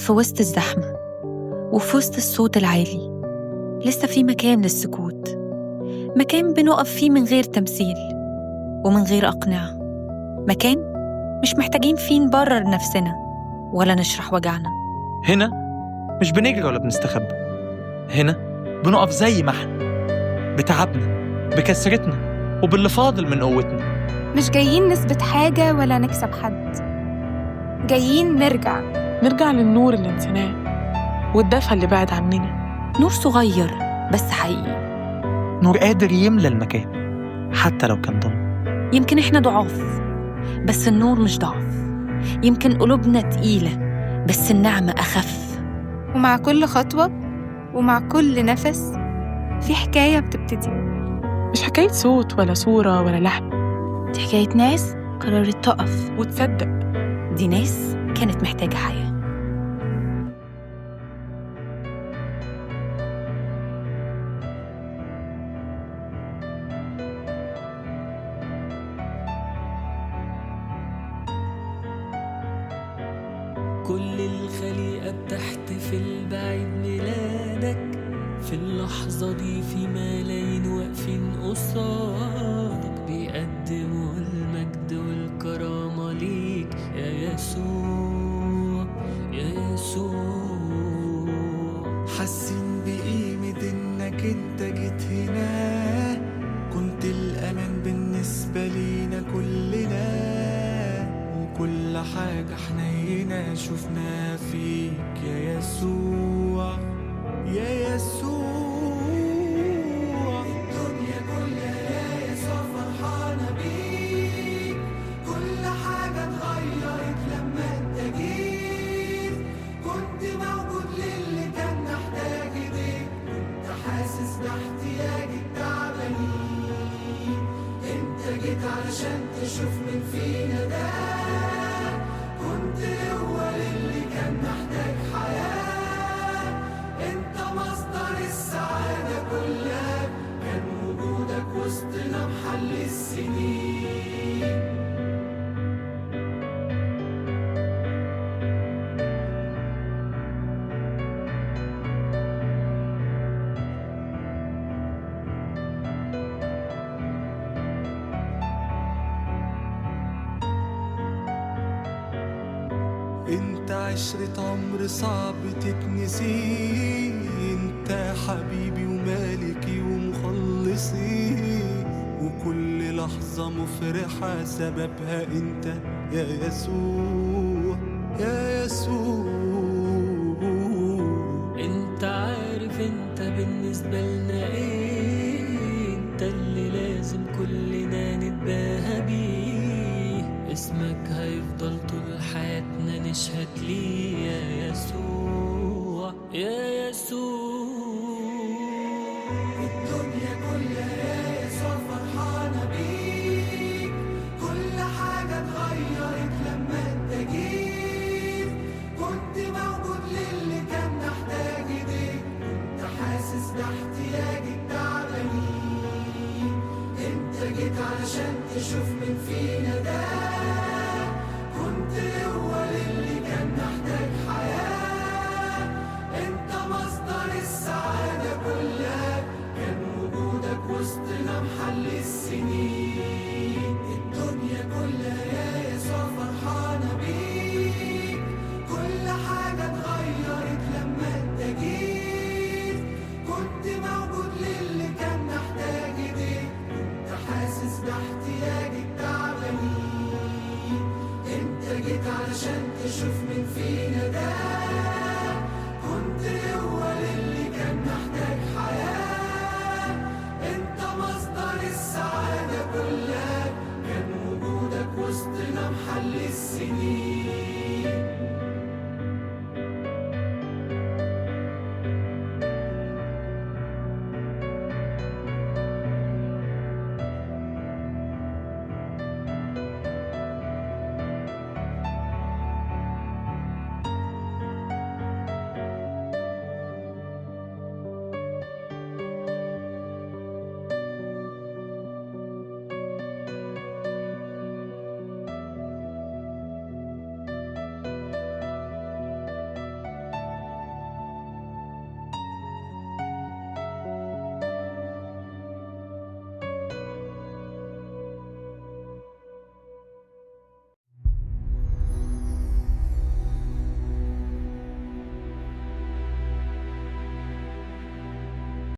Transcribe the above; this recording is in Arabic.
في وسط الزحمة وفي وسط الصوت العالي لسه في مكان للسكوت، مكان بنقف فيه من غير تمثيل ومن غير أقنعة، مكان مش محتاجين فيه نبرر نفسنا ولا نشرح وجعنا. هنا مش بنجري ولا بنستخبى، هنا بنقف زي ما احنا، بتعبنا بكسرتنا وباللي فاضل من قوتنا. مش جايين نثبت حاجة ولا نكسب حد، جايين نرجع للنور اللي نسيناه والدفى اللي بعد عننا. نور صغير بس حقيقي، نور قادر يملى المكان حتى لو كان ضلمة. يمكن إحنا ضعاف بس النور مش ضعف، يمكن قلوبنا تقيلة بس النعمة أخف. ومع كل خطوة ومع كل نفس في حكاية بتبتدي، مش حكاية صوت ولا صورة ولا لحن، دي حكاية ناس قررت تقف وتصدق. دي ناس كانت محتاجة حياة. كل الخليقة بتحتفل بعيد ميلادك، في اللحظة دي في ملايين واقفين قصادك بيقدموا المجد والكرامة ليك يا يسوع يا يسوع. حاسين بقيمة انك انت جيت هنا، كنت الأمان بالنسبة لينا كلنا، وكل حاجة حنينة شفنا فيك يا يسوع يا يسوع. الدنيا كلها يا يسوع فرحانة بيك، كل حاجة اتغيرت لما انت جيت، كنت موجود للي كان محتاج ايديك، كنت حاسس باحتياج التعبانين، انت جيت علشان تشوف من فينا ده، كنت هو للي كان محتاج حياة، انت مصدر السعادة كلها، كان وجودك وسطنا محل السنين. انت عشرة عمر صعب تتنسي، انت حبيبي ومالكي ومخلصي، وكل لحظة مفرحة سببها انت يا يسوع يا يسوع. انت عارف انت بالنسبة لنا ايه، انت اللي لازم كلنا نتباهى بيه، اسمك هيفضل طول حياتنا نشهد ليه يا يسوع يا يسوع. الدنيا كلها يا يسوع فرحانة بيك، كل حاجة اتغيرت لما انت جيت، كنت موجود للي كان محتاج ايديك، كنت حاسس باحتياج التعبانين، انت جيت علشان تشوف من فينا ده، كنت هو للي كان محتاج حياة، انت مصدر السعادة. كلها، كان وجودك وسطنا محل السنين.